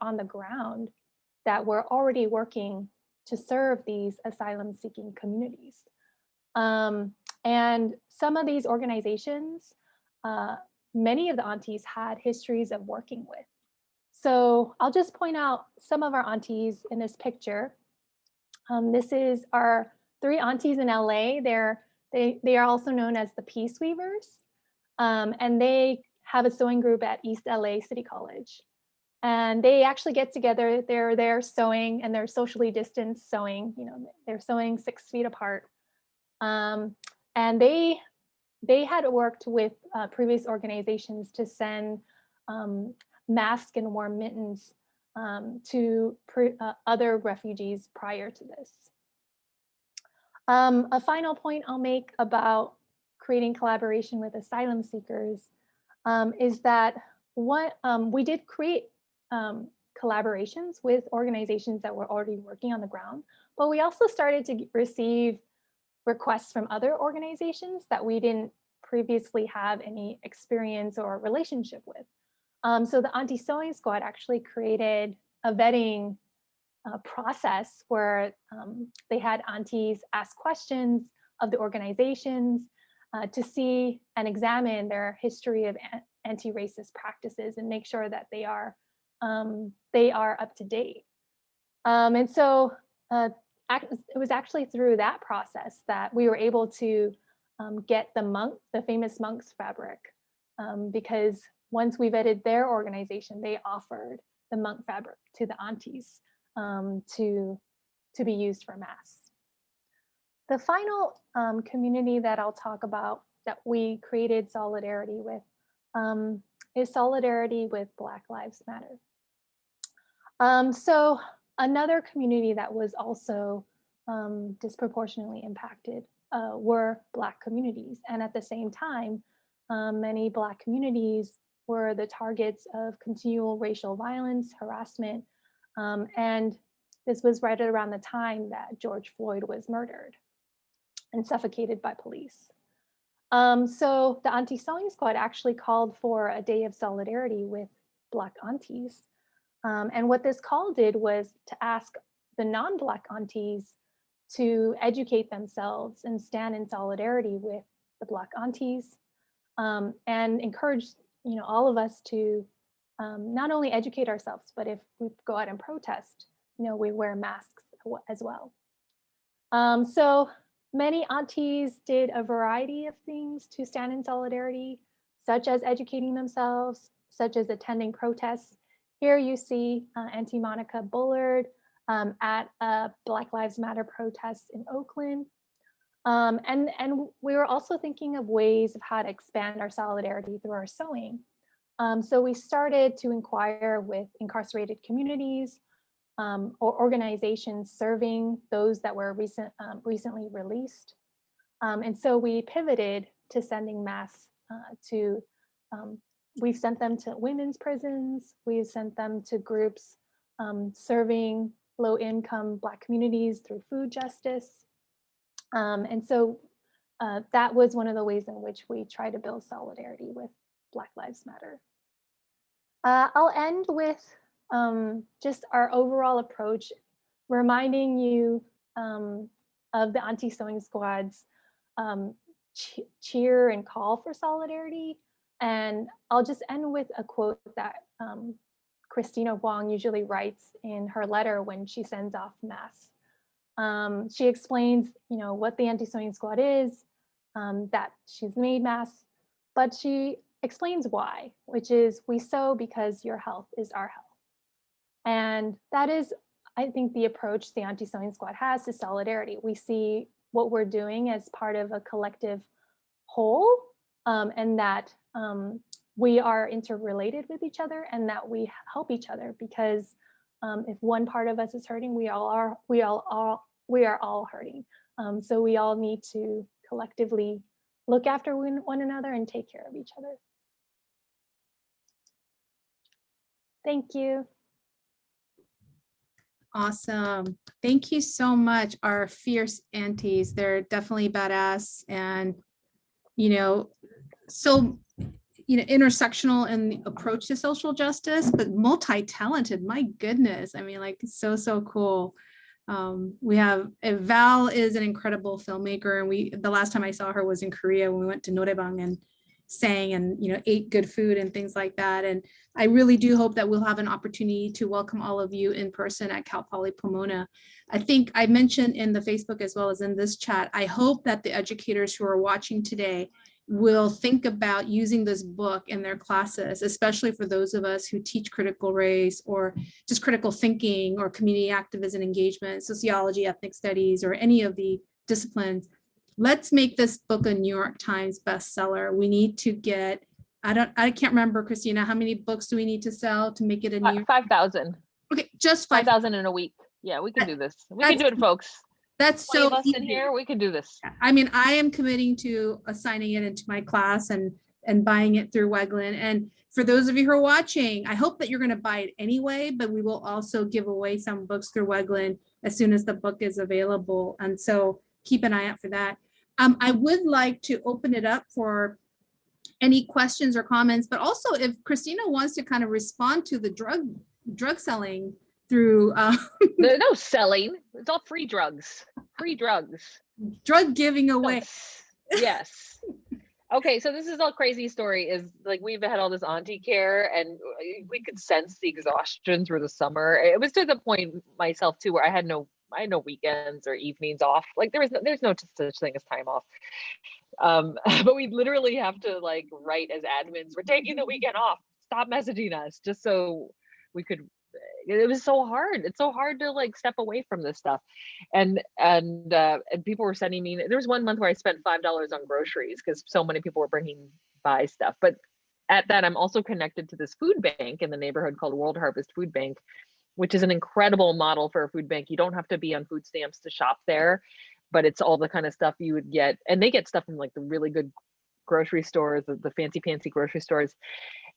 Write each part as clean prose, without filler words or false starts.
on the ground that were already working to serve these asylum-seeking communities. And some of these organizations, many of the aunties had histories of working with. So I'll just point out some of our aunties in this picture. This is our 3 aunties in LA. They are also known as the Peace Weavers, and they have a sewing group at East LA City College. And they actually get together, they're there sewing, and they're socially distanced sewing, you know, they're sewing 6 feet apart. And they had worked with previous organizations to send masks and warm mittens to other refugees prior to this. A final point I'll make about creating collaboration with asylum seekers is that we did create collaborations with organizations that were already working on the ground, but we also started to receive requests from other organizations that we didn't previously have any experience or relationship with. So the Auntie Sewing Squad actually created a vetting process where they had aunties ask questions of the organizations to see and examine their history of anti-racist practices and make sure that they are up to date. And so it was actually through that process that we were able to get the famous monk's fabric, because once we vetted their organization, they offered the monk fabric to the aunties to be used for masks. The final community that I'll talk about that we created solidarity with is solidarity with Black Lives Matter. So another community that was also disproportionately impacted were Black communities. And at the same time, many Black communities were the targets of continual racial violence, harassment, and this was right around the time that George Floyd was murdered and suffocated by police. So the Auntie Sewing Squad actually called for a day of solidarity with Black aunties. And what this call did was to ask the non-Black aunties to educate themselves and stand in solidarity with the Black aunties, and encourage all of us to not only educate ourselves, but if we go out and protest, we wear masks as well. So many aunties did a variety of things to stand in solidarity, such as educating themselves, such as attending protests. Here you see Auntie Monica Bullard at a Black Lives Matter protest in Oakland. And we were also thinking of ways of how to expand our solidarity through our sewing. So we started to inquire with incarcerated communities or organizations serving those that were recently released. And so we pivoted to sending masks we've sent them to women's prisons, we've sent them to groups serving low-income Black communities through food justice. And so that was one of the ways in which we try to build solidarity with Black Lives Matter. I'll end with just our overall approach, reminding you of the Auntie Sewing Squad's cheer and call for solidarity. And I'll just end with a quote that Christina Wong usually writes in her letter when she sends off masks. She explains, what the Auntie Sewing Squad is, that she's made masks, but she explains why, which is we sew because your health is our health. And that is, I think, the approach the Auntie Sewing Squad has to solidarity. We see what we're doing as part of a collective whole, and that we are interrelated with each other and that we help each other, because if one part of us is hurting, we are all hurting. So we all need to collectively look after one another and take care of each other. Thank you. Awesome. Thank you so much, our fierce aunties. They're definitely badass. And, so intersectional in the approach to social justice, but multi-talented. My goodness. I mean, like, so cool. We have Val is an incredible filmmaker, and the last time I saw her was in Korea when we went to Noraebang and sang and ate good food and things like that. And I really do hope that we'll have an opportunity to welcome all of you in person at Cal Poly Pomona. I think I mentioned in the Facebook as well as in this chat, I hope that the educators who are watching today will think about using this book in their classes, especially for those of us who teach critical race or just critical thinking or community activism engagement, sociology, ethnic studies, or any of the disciplines. Let's make this book a New York Times bestseller. We need to get, I can't remember, Christina, how many books do we need to sell to make it a New York? 5,000. Okay, just 5,000 in a week. Yeah, we can do this. We can do it, folks. That's 20 so of us easy. in here, we can do this. I mean, I am committing to assigning it into my class and buying it through Weglyn. And for those of you who are watching, I hope that you're going to buy it anyway, but we will also give away some books through Weglyn as soon as the book is available. And so keep an eye out for that. I would like to open it up for any questions or comments, but also if Christina wants to kind of respond to the drug selling through There's no selling. It's all free drugs. Free drugs. Drug giving away. Yes. Okay, so this is all crazy story is like we've had all this auntie care and we could sense the exhaustion through the summer. It was to the point myself too where I had no weekends or evenings off. Like there's no such thing as time off. But we literally have to like write as admins, we're taking the weekend off. Stop messaging us, just so we could. It was so hard. It's so hard to like step away from this stuff. And people were sending me, there was one month where I spent $5 on groceries because so many people were bringing by stuff. But at that, I'm also connected to this food bank in the neighborhood called World Harvest Food Bank, which is an incredible model for a food bank. You don't have to be on food stamps to shop there, but it's all the kind of stuff you would get. And they get stuff from like the really good grocery stores, the fancy grocery stores.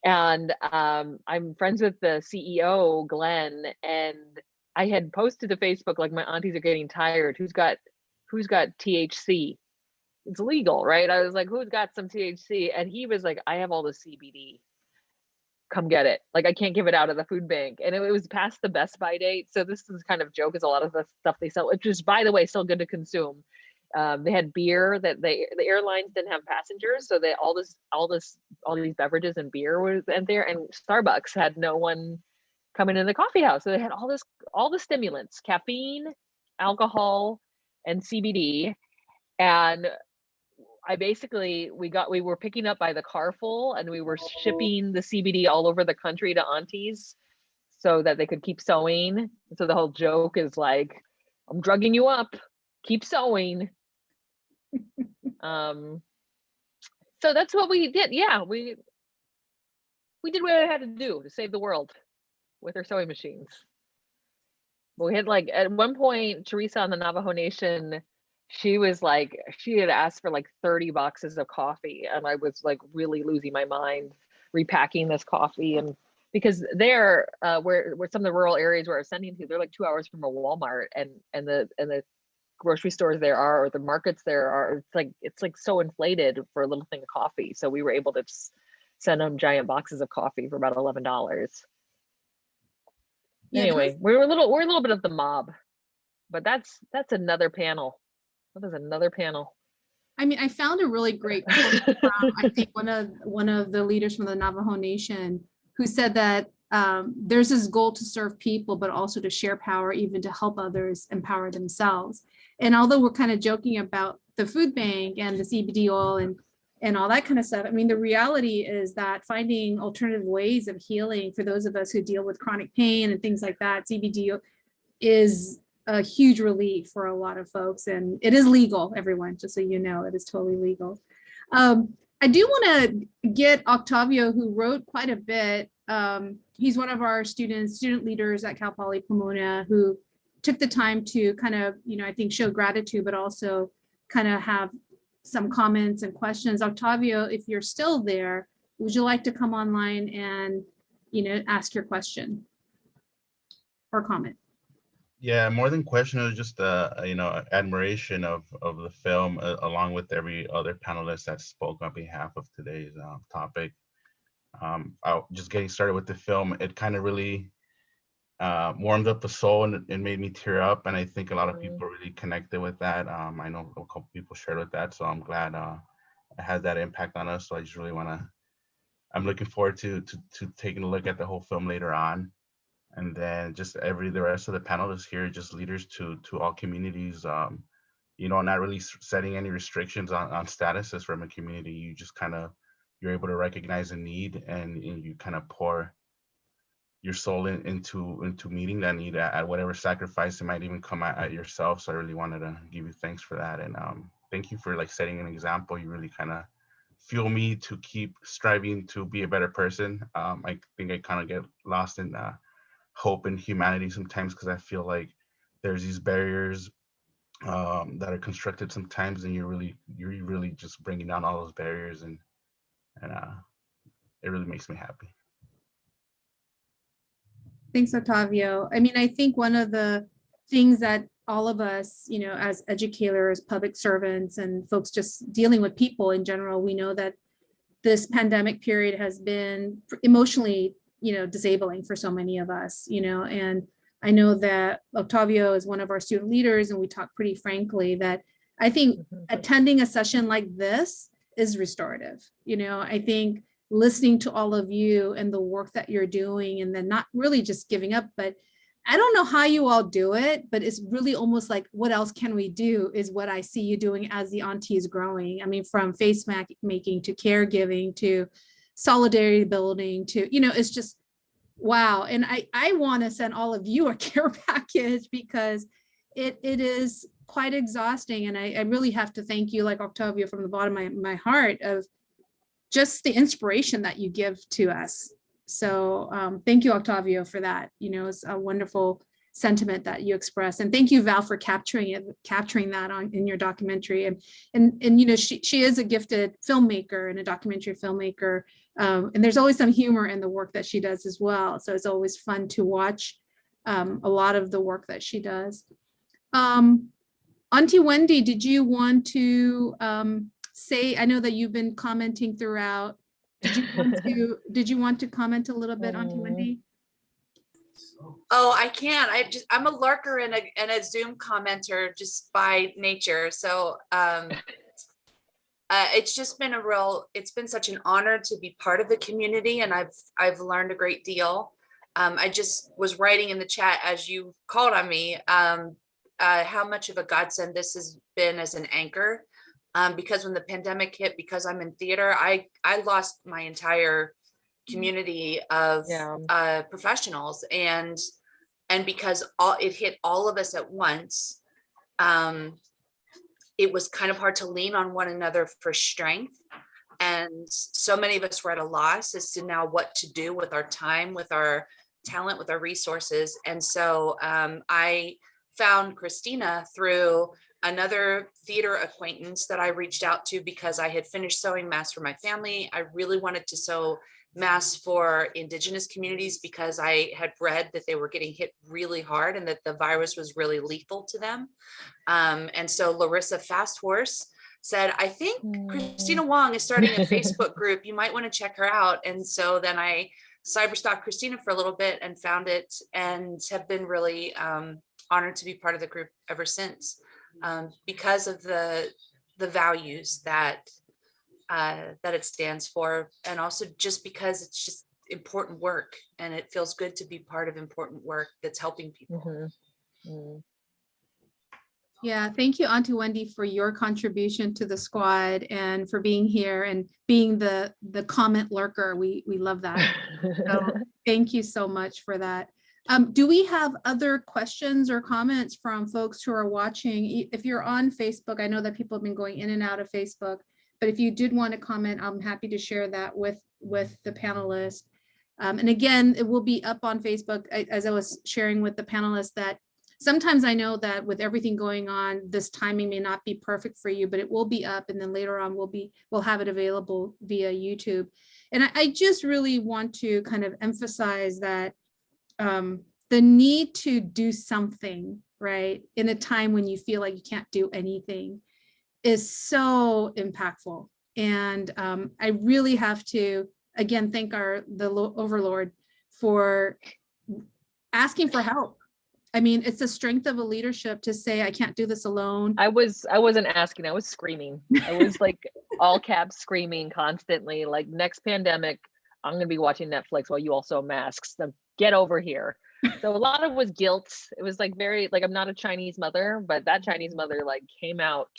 And I'm friends with the CEO, Glenn, and I had posted to Facebook, like, my aunties are getting tired. Who's got THC? It's legal, right? I was like, who's got some THC? And he was like, I have all the CBD. Come get it. Like, I can't give it out of the food bank. And it was past the Best By date. So this is kind of joke, is a lot of the stuff they sell, which is, by the way, still good to consume. They had beer that the airlines didn't have passengers, so all these beverages and beer was in there, and Starbucks had no one coming in the coffee house, so they had all the stimulants, caffeine, alcohol, and CBD. And I basically we were picking up by the car full, and we were shipping the CBD all over the country to aunties so that they could keep sewing. So the whole joke is like, I'm drugging you up, keep sewing. So that's what we did. Yeah, we did what I had to do to save the world with our sewing machines. But we had, like, at one point, Teresa on the Navajo Nation, she had asked for like 30 boxes of coffee, and I was like really losing my mind repacking this coffee. And because they're where some of the rural areas where I was sending to, they're like 2 hours from a Walmart, and the grocery stores there are, or the markets there are, it's like so inflated for a little thing of coffee. So we were able to just send them giant boxes of coffee for about $11. Yeah, anyway, we're a little bit of the mob, but that's another panel. That is another panel. I mean, I found a really great quote from, I think, one of the leaders from the Navajo Nation, who said that there's this goal to serve people, but also to share power, even to help others empower themselves. And although we're kind of joking about the food bank and the CBD oil and all that kind of stuff, I mean, the reality is that finding alternative ways of healing for those of us who deal with chronic pain and things like that, CBD is a huge relief for a lot of folks. And it is legal, everyone, just so you know, it is totally legal. I do want to get Octavio, who wrote quite a bit. He's one of our student leaders at Cal Poly Pomona, who took the time to kind of, I think, show gratitude, but also kind of have some comments and questions. Octavio, if you're still there, would you like to come online and, ask your question or comment? Yeah, more than question, it was just admiration of the film, along with every other panelist that spoke on behalf of today's topic. just getting started with the film, it kind of really warmed up the soul, and it made me tear up. And I think a lot of people really connected with that. I know a couple people shared with that, so I'm glad it has that impact on us. So I just really want to. I'm looking forward to taking a look at the whole film later on, and then just the rest of the panelists here, just leaders to all communities. Not really setting any restrictions on statuses from a community. You just kind of you're able to recognize a need, and you kind of pour your soul into meeting that need at whatever sacrifice it might even come at yourself. So I really wanted to give you thanks for that, and thank you for like setting an example. You really kind of fuel me to keep striving to be a better person. I think I kind of get lost in hope and humanity sometimes, because I feel like there's these barriers that are constructed sometimes, and you're really just bringing down all those barriers, and it really makes me happy. Thanks, Octavio. I mean, I think one of the things that all of us, as educators, public servants, and folks just dealing with people in general, we know that this pandemic period has been emotionally, disabling for so many of us, and I know that Octavio is one of our student leaders, and we talk pretty frankly that I think attending a session like this is restorative. I think listening to all of you and the work that you're doing, and then not really just giving up, but I don't know how you all do it, but it's really almost like, what else can we do, is what I see you doing as the Auntie is growing. I mean, from face making to caregiving to solidarity building to, it's just, wow. And I want to send all of you a care package, because it is quite exhausting. And I really have to thank you, like Octavio, from the bottom of my heart, of just the inspiration that you give to us. So thank you, Octavio, for that. It's a wonderful sentiment that you express. And thank you, Val, for capturing that in your documentary. And she is a gifted filmmaker and a documentary filmmaker. And there's always some humor in the work that she does as well. So it's always fun to watch a lot of the work that she does. Auntie Wendy, did you want to say, I know that you've been commenting throughout. Did you want to comment a little bit, Auntie Wendy? Oh, I can. I'm a lurker and a Zoom commenter just by nature. So it's just been it's been such an honor to be part of the community, and I've learned a great deal. I just was writing in the chat as you called on me, how much of a godsend this has been as an anchor. Because when the pandemic hit, because I'm in theater, I lost my entire community of professionals, and because it hit all of us at once, it was kind of hard to lean on one another for strength. And so many of us were at a loss as to now what to do with our time, with our talent, with our resources. And so I found Christina through another theater acquaintance that I reached out to, because I had finished sewing masks for my family. I really wanted to sew masks for Indigenous communities, because I had read that they were getting hit really hard and that the virus was really lethal to them. And so Larissa Fast Horse said, I think Christina Wong is starting a Facebook group. You might want to check her out. And so then I cyberstalked Christina for a little bit and found it, and have been really honored to be part of the group ever since. Because of the values that it stands for, and also just because it's just important work, and it feels good to be part of important work that's helping people. Yeah, thank you, Auntie Wendy, for your contribution to the squad, and for being here and being the comment lurker. We love that. So thank you so much for that. Do we have other questions or comments from folks who are watching? If you're on Facebook, I know that people have been going in and out of Facebook, but if you did want to comment, I'm happy to share that with the panelists. And again, it will be up on Facebook, as I was sharing with the panelists, that sometimes I know that with everything going on, this timing may not be perfect for you, but it will be up, and then later on we'll have it available via YouTube. And I just really want to kind of emphasize that the need to do something, right, in a time when you feel like you can't do anything, is so impactful. And I really have to again, thank the overlord for asking for help. I mean, it's the strength of a leadership to say, I can't do this alone. I wasn't asking, I was screaming. I was like all caps screaming constantly, like, next pandemic, I'm gonna be watching Netflix while you all sew masks. So get over here. So a lot of it was guilt. It was like very, like, I'm not a Chinese mother, but that Chinese mother like came out.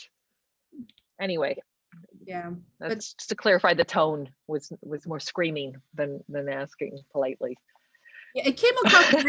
Anyway, Yeah. that's just to clarify, the tone was more screaming than asking politely. Yeah, it came across as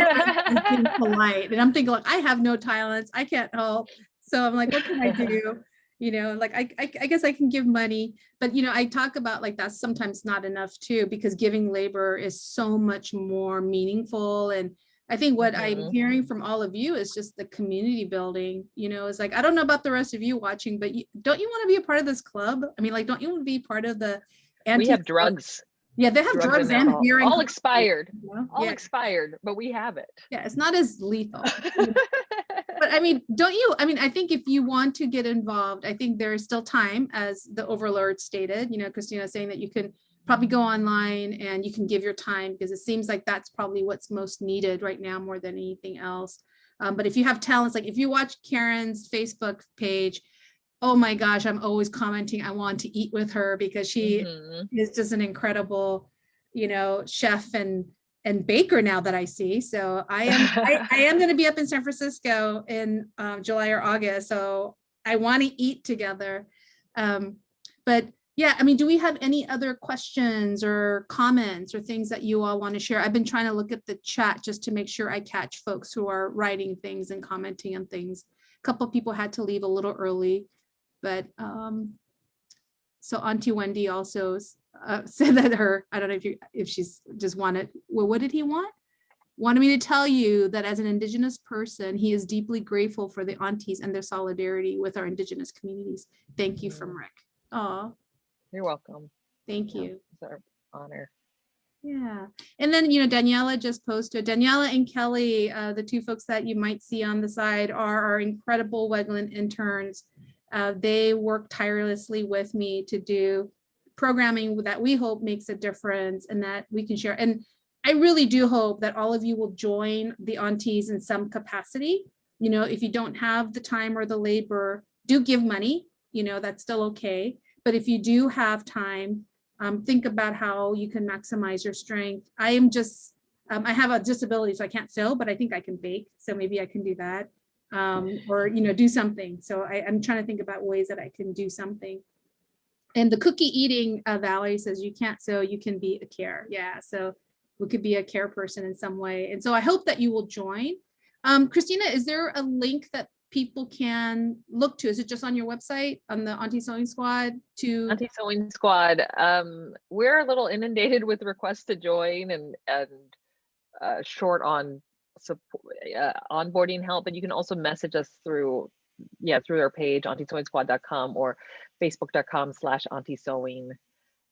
being polite, and I'm thinking, like, I have no talents, I can't help. So I'm like, what can I do? You know, like I guess I can give money, but you know, I talk about like that's sometimes not enough too, because giving labor is so much more meaningful. And I think what I'm hearing from all of you is just the community building. You know, it's like, I don't know about the rest of you watching, but don't you want to be a part of this club? I mean, like, don't you want to be part of the We have drugs. Yeah, they have drugs and beer and all expired. You know? All expired, but we have it. Yeah, it's not as lethal. But I mean, I think if you want to get involved, I think there's still time, as the overlord stated, you know, Christina saying that you can probably go online and you can give your time, because it seems like that's probably what's most needed right now more than anything else. But if you have talents, like if you watch Karen's Facebook page, oh my gosh, I'm always commenting, I want to eat with her, because she is just an incredible, you know, chef and baker now that I see. So I am going to be up in San Francisco in July or August. So I want to eat together. But yeah, I mean, do we have any other questions or comments or things that you all want to share? I've been trying to look at the chat just to make sure I catch folks who are writing things and commenting on things. A couple of people had to leave a little early. But so Auntie Wendy also said that I don't know if she's just wanted, well, what did he want? Wanted me to tell you that as an Indigenous person, he is deeply grateful for the aunties and their solidarity with our Indigenous communities. Thank you from Rick. Oh, you're welcome. Thank you. It's our honor. Yeah. And then, you know, Daniela just posted, Daniela and Kelly, the two folks that you might see on the side are our incredible Weglyn interns. They work tirelessly with me to do programming that we hope makes a difference and that we can share. And I really do hope that all of you will join the aunties in some capacity. You know, if you don't have the time or the labor, do give money, you know, that's still okay. But if you do have time, think about how you can maximize your strength. I am just, I have a disability, so I can't sew, but I think I can bake. So maybe I can do that. Or, you know, do something. So I'm trying to think about ways that I can do something. And the cookie eating, Valerie says, you can't sew, you can be a care. Yeah, so we could be a care person in some way. And so I hope that you will join. Christina, is there a link that people can look to? Is it just on your website, on the Auntie Sewing Squad? Auntie Sewing Squad. We're a little inundated with requests to join and short on support, onboarding help, but you can also message us through our page, auntiesewing.com or facebook.com/auntie sewing.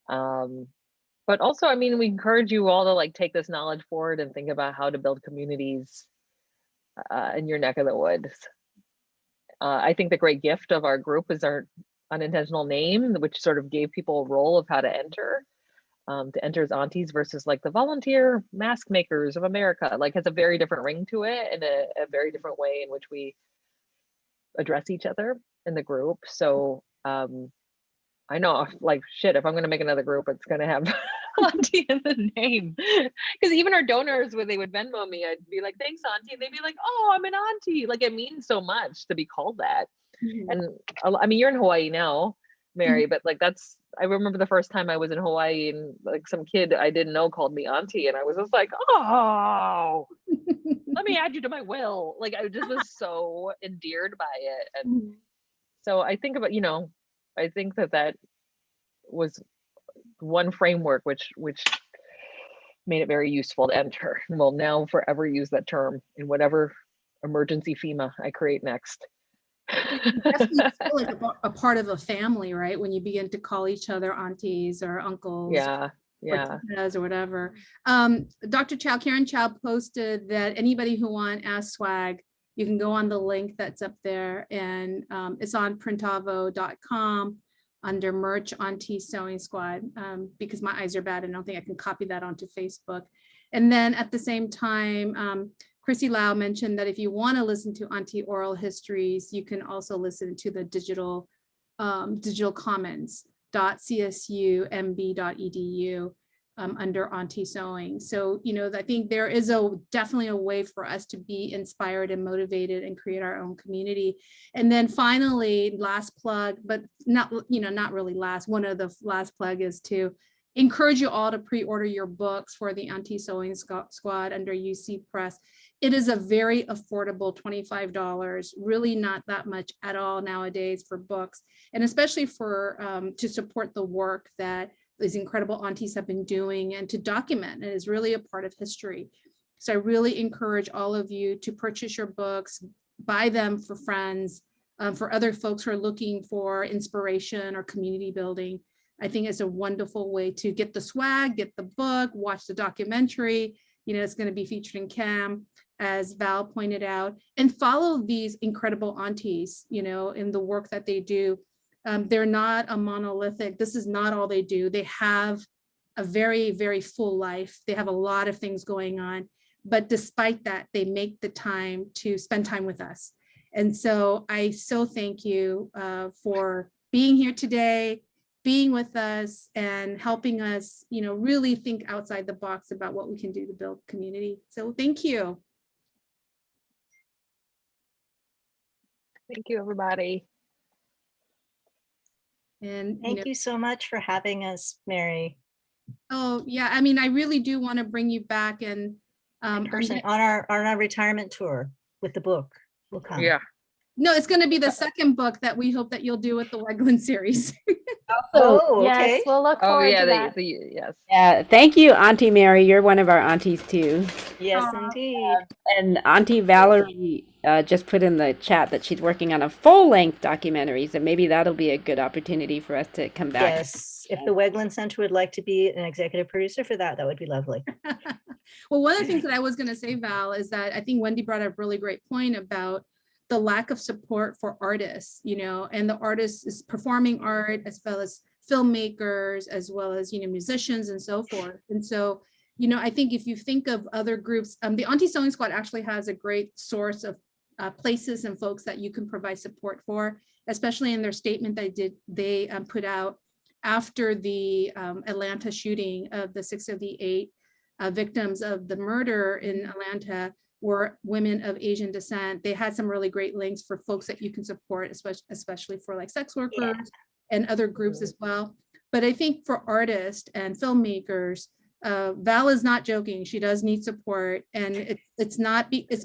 But also, I mean, we encourage you all to like take this knowledge forward and think about how to build communities in your neck of the woods. I think the great gift of our group is our unintentional name, which sort of gave people a role of how to enter as aunties versus like the volunteer mask makers of America. Like, has a very different ring to it and a very different way in which we address each other in the group. So I know, like, shit, if I'm going to make another group, it's going to have Auntie in the name. Because even our donors, when they would Venmo me, I'd be like, thanks, Auntie. And they'd be like, oh, I'm an auntie. Like, it means so much to be called that. And I mean, you're in Hawaii now, Mary, but like, I remember the first time I was in Hawaii and like some kid I didn't know called me Auntie. And I was just like, oh, let me add you to my will. Like, I just was so endeared by it. And so I think about, I think that was one framework which made it very useful to enter. And we'll now forever use that term in whatever emergency FEMA I create next. Definitely feel like a part of a family, right? When you begin to call each other aunties or uncles. Yeah. Or whatever. Dr. Chow, Karen Chow posted that anybody who wants Ask Swag, you can go on the link that's up there, and it's on printavo.com. under merch Auntie Sewing Squad, because my eyes are bad and I don't think I can copy that onto Facebook. And then at the same time, Chrissy Lau mentioned that if you want to listen to Auntie oral histories, you can also listen to the digital commons.csu.mb.edu under Auntie Sewing. So, I think there is definitely a way for us to be inspired and motivated and create our own community. And then finally, last plug, but not really last, one of the last plug is to encourage you all to pre-order your books for the Auntie Sewing Squad under UC Press. It is a very affordable $25, really not that much at all nowadays for books, and especially for to support the work that these incredible aunties have been doing and to document. It is really a part of history. So I really encourage all of you to purchase your books, buy them for friends, for other folks who are looking for inspiration or community building. I think it's a wonderful way to get the swag, get the book, watch the documentary. It's going to be featured in CAM, as Val pointed out, and follow these incredible aunties, in the work that they do. They're not a monolithic. This is not all they do. They have a very, very full life. They have a lot of things going on, but despite that, they make the time to spend time with us. And so I so thank you for being here today, being with us and helping us, really think outside the box about what we can do to build community. So thank you. Thank you, everybody. And thank you so much for having us, Mary. Oh yeah, I mean, I really do want to bring you back and in person on our retirement tour with the book. We'll come. Yeah. No, it's going to be the second book that we hope that you'll do with the Weglyn series. Oh, Yes, okay. we'll look Oh forward yeah, to that. yes. Yeah, thank you, Auntie Mary. You're one of our aunties too. Yes, Aw. indeed. And Auntie Valerie just put in the chat that she's working on a full-length documentary, so maybe that'll be a good opportunity for us to come back. Yes, if the Weglyn Center would like to be an executive producer for that, that would be lovely. Well, one of the things that I was going to say, Val, is that I think Wendy brought up a really great point about the lack of support for artists, and the artists is performing art as well as filmmakers, as well as, musicians and so forth. And so, I think if you think of other groups, the Auntie Sewing Squad actually has a great source of places and folks that you can provide support for, especially in their statement they put out after the Atlanta shooting of the 6 of the 8 victims of the murder in Atlanta were women of Asian descent. They had some really great links for folks that you can support, especially for like sex workers and other groups as well. But I think for artists and filmmakers, Val is not joking. She does need support, and it's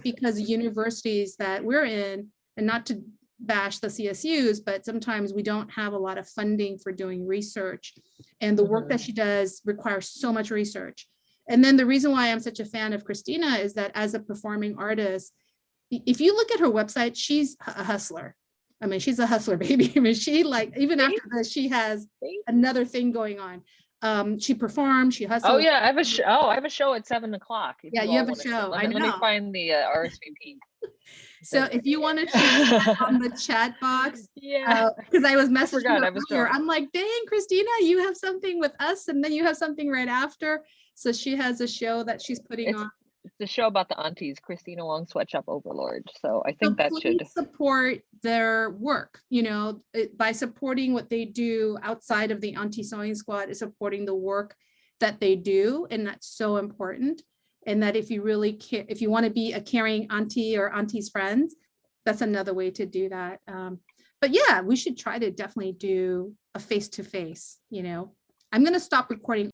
because universities that we're in, and not to bash the CSUs, but sometimes we don't have a lot of funding for doing research, and the work that she does requires so much research. And then the reason why I'm such a fan of Christina is that as a performing artist, if you look at her website, she's a hustler. I mean, she's a hustler, baby. I mean, she even after this, she has another thing going on. She performs, she hustles. Oh yeah, I have a show. Oh, I have a show at 7 o'clock. Yeah, you have a show. Let me find the RSVP. So if you want to share on the chat box, because I was messaging her earlier, I'm like, dang, Christina, you have something with us, and then you have something right after. So she has a show that she's putting on. It's the show about the aunties, Christina Wong Sweatshop Overlord. So I think that should support their work, by supporting what they do outside of the Auntie Sewing Squad, is supporting the work that they do. And that's so important. And that if you really care, if you want to be a caring auntie or auntie's friends, that's another way to do that. But yeah, we should try to definitely do a face-to-face, I'm going to stop recording